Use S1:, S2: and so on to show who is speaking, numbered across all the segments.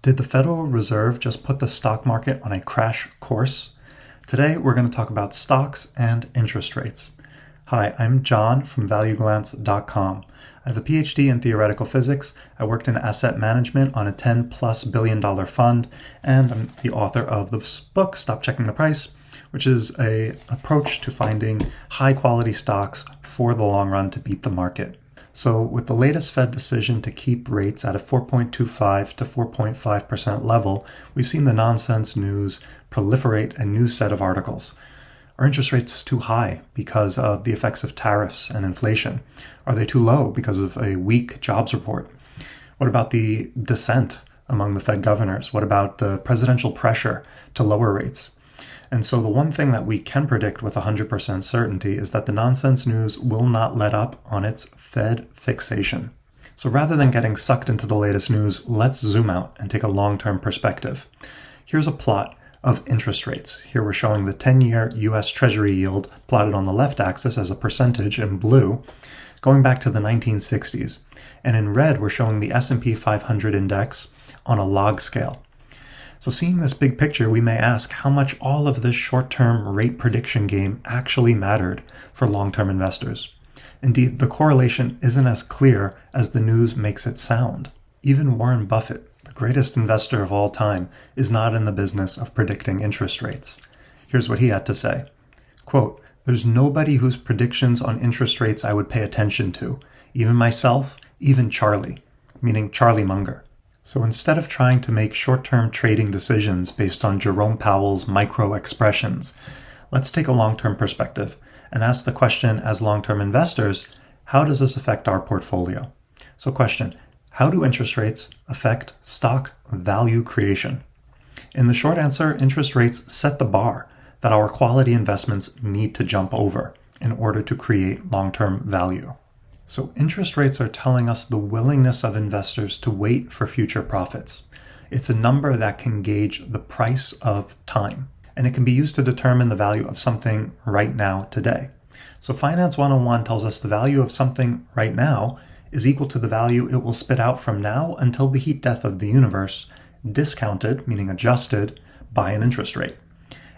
S1: Did the Federal Reserve just put the stock market on a crash course? Today, we're going to talk about stocks and interest rates. Hi, I'm John from ValueGlance.com. I have a PhD in theoretical physics. I worked in asset management on a $10+ billion fund, and I'm the author of this book, Stop Checking the Price, which is an approach to finding high-quality stocks for the long run to beat the market. So with the latest Fed decision to keep rates at a 4.25 to 4.5% level, we've seen the nonsense news proliferate a new set of articles. Are interest rates too high because of the effects of tariffs and inflation? Are they too low because of a weak jobs report? What about the dissent among the Fed governors? What about the presidential pressure to lower rates? And so the one thing that we can predict with 100% certainty is that the nonsense news will not let up on its Fed fixation. So rather than getting sucked into the latest news, let's zoom out and take a long-term perspective. Here's a plot of interest rates. Here we're showing the 10-year US Treasury yield plotted on the left axis as a percentage in blue, going back to the 1960s. And in red, we're showing the S&P 500 index on a log scale. So seeing this big picture, we may ask how much all of this short-term rate prediction game actually mattered for long-term investors. Indeed, the correlation isn't as clear as the news makes it sound. Even Warren Buffett, the greatest investor of all time, is not in the business of predicting interest rates. Here's what he had to say. Quote, "There's nobody whose predictions on interest rates I would pay attention to, even myself, even Charlie," meaning Charlie Munger. So instead of trying to make short-term trading decisions based on Jerome Powell's micro expressions, let's take a long-term perspective and ask the question as long-term investors, how does this affect our portfolio? So question, how do interest rates affect stock value creation? In the short answer, interest rates set the bar that our quality investments need to jump over in order to create long-term value. So interest rates are telling us the willingness of investors to wait for future profits. It's a number that can gauge the price of time, and it can be used to determine the value of something right now today. So Finance 101 tells us the value of something right now is equal to the value it will spit out from now until the heat death of the universe, discounted, meaning adjusted, by an interest rate.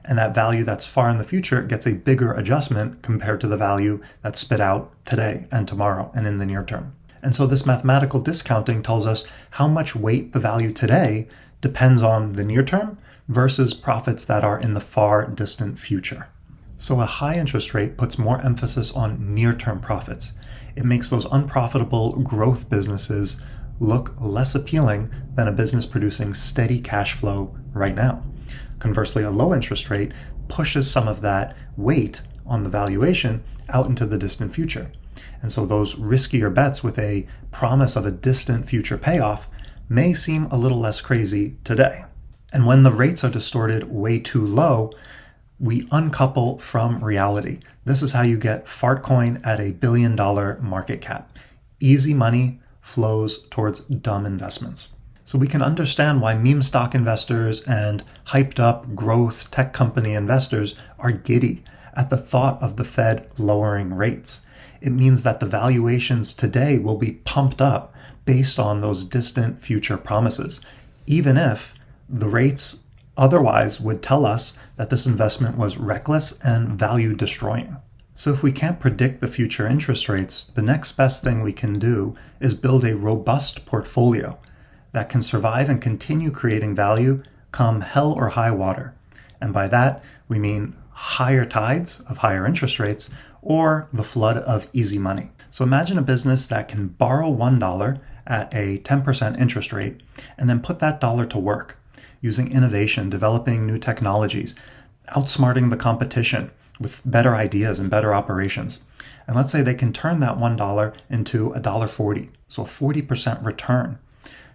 S1: And that value that's far in the future gets a bigger adjustment compared to the value that's spit out today and tomorrow and in the near term. And so this mathematical discounting tells us how much weight the value today depends on the near term versus profits that are in the far distant future. So a high interest rate puts more emphasis on near-term profits. It makes those unprofitable growth businesses look less appealing than a business producing steady cash flow right now. Conversely, a low interest rate pushes some of that weight on the valuation out into the distant future. And so those riskier bets with a promise of a distant future payoff may seem a little less crazy today. And when the rates are distorted way too low, we uncouple from reality. This is how you get Fartcoin at $1 billion market cap. Easy money flows towards dumb investments. So we can understand why meme stock investors and hyped up growth tech company investors are giddy at the thought of the Fed lowering rates. It means that the valuations today will be pumped up based on those distant future promises, even if the rates otherwise would tell us that this investment was reckless and value destroying. So if we can't predict the future interest rates, the next best thing we can do is build a robust portfolio that can survive and continue creating value come hell or high water. And by that, we mean higher tides of higher interest rates or the flood of easy money. So imagine a business that can borrow $1 at a 10% interest rate and then put that dollar to work using innovation, developing new technologies, outsmarting the competition with better ideas and better operations. And let's say they can turn that $1 into $1.40, so a 40% return.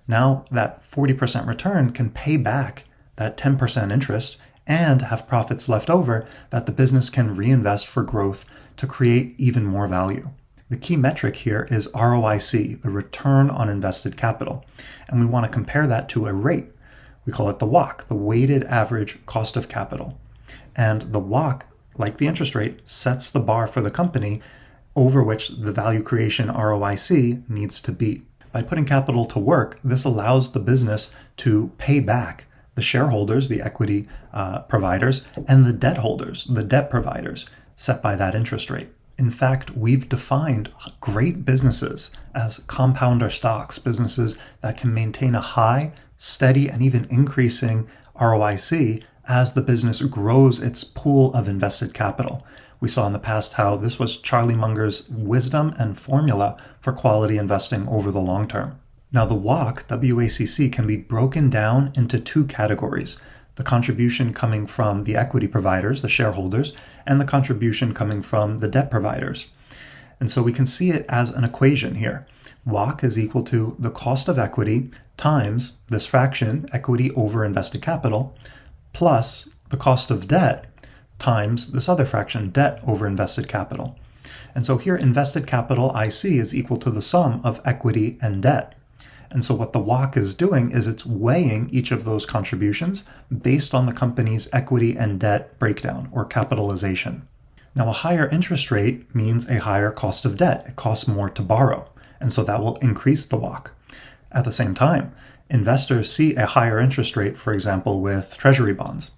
S1: Now that 40% return can pay back that 10% interest and have profits left over that the business can reinvest for growth to create even more value. The key metric here is ROIC, the return on invested capital. And we want to compare that to a rate. We call it the WACC, the weighted average cost of capital. And the WACC, like the interest rate, sets the bar for the company over which the value creation ROIC needs to be. By putting capital to work, this allows the business to pay back the shareholders, the equity providers, and the debt holders, the debt providers, set by that interest rate. In fact, we've defined great businesses as compounder stocks, businesses that can maintain a high, steady, and even increasing ROIC as the business grows its pool of invested capital. We saw in the past how this was Charlie Munger's wisdom and formula for quality investing over the long term. Now, the WACC, W-A-C-C, can be broken down into two categories: the contribution coming from the equity providers, the shareholders, and the contribution coming from the debt providers. And so we can see it as an equation here. WACC is equal to the cost of equity times this fraction, equity over invested capital, plus the cost of debt times this other fraction, debt over invested capital. And so here, invested capital, IC, is equal to the sum of equity and debt. And so what the WACC is doing is it's weighing each of those contributions based on the company's equity and debt breakdown or capitalization. Now, a higher interest rate means a higher cost of debt. It costs more to borrow, and so that will increase the WACC. At the same time, investors see a higher interest rate, for example, with treasury bonds,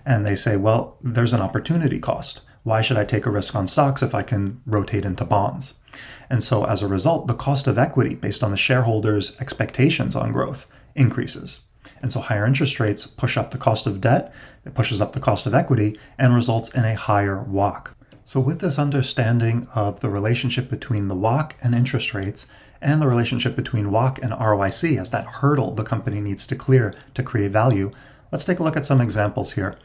S1: and they say, well, there's an opportunity cost. Why should I take a risk on stocks if I can rotate into bonds? And so as a result, the cost of equity based on the shareholders' expectations on growth increases. And so higher interest rates push up the cost of debt, it pushes up the cost of equity, and results in a higher WACC. So with this understanding of the relationship between the WACC and interest rates, and the relationship between WACC and ROIC as that hurdle the company needs to clear to create value, let's take a look at some examples here.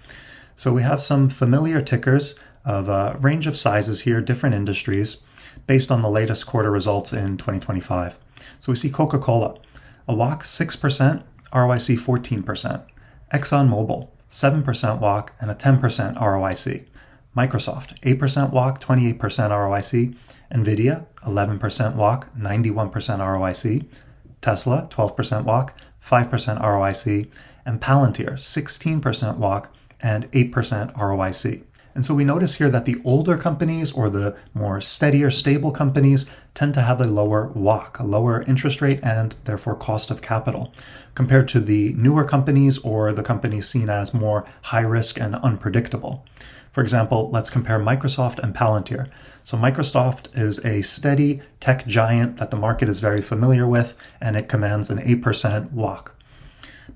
S1: So we have some familiar tickers of a range of sizes here, different industries, based on the latest quarter results in 2025. So we see Coca-Cola, a WACC 6%, ROIC 14%. ExxonMobil, 7% WACC and a 10% ROIC. Microsoft, 8% WACC, 28% ROIC. NVIDIA, 11% WACC, 91% ROIC. Tesla, 12% WACC, 5% ROIC. And Palantir, 16% WACC and 8% ROIC. And so we notice here that the older companies or the more steadier, stable companies tend to have a lower WACC, a lower interest rate, and therefore cost of capital, compared to the newer companies or the companies seen as more high risk and unpredictable. For example, let's compare Microsoft and Palantir. So Microsoft is a steady tech giant that the market is very familiar with, and it commands an 8% WACC.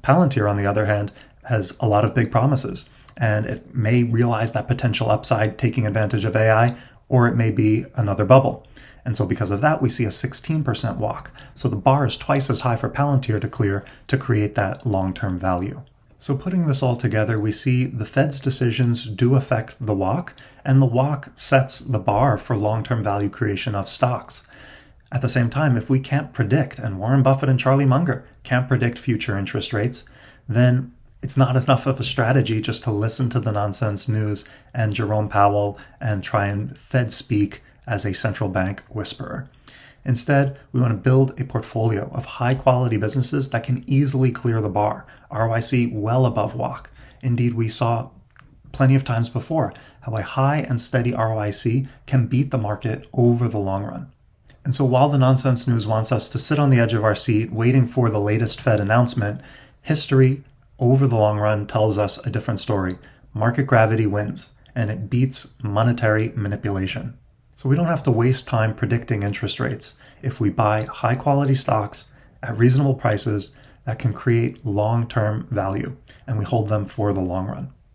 S1: Palantir, on the other hand, has a lot of big promises, and it may realize that potential upside taking advantage of AI, or it may be another bubble. And so because of that, we see a 16% WACC. So the bar is twice as high for Palantir to clear to create that long-term value. So putting this all together, we see the Fed's decisions do affect the WACC, and the WACC sets the bar for long-term value creation of stocks. At the same time, if we can't predict, and Warren Buffett and Charlie Munger can't predict future interest rates, then it's not enough of a strategy just to listen to the nonsense news and Jerome Powell and try and Fed speak as a central bank whisperer. Instead, we want to build a portfolio of high-quality businesses that can easily clear the bar, ROIC well above WACC. Indeed, we saw plenty of times before how a high and steady ROIC can beat the market over the long run. And so while the nonsense news wants us to sit on the edge of our seat waiting for the latest Fed announcement, history over the long run tells us a different story. Market gravity wins, and it beats monetary manipulation. So we don't have to waste time predicting interest rates if we buy high-quality stocks at reasonable prices that can create long-term value, and we hold them for the long run.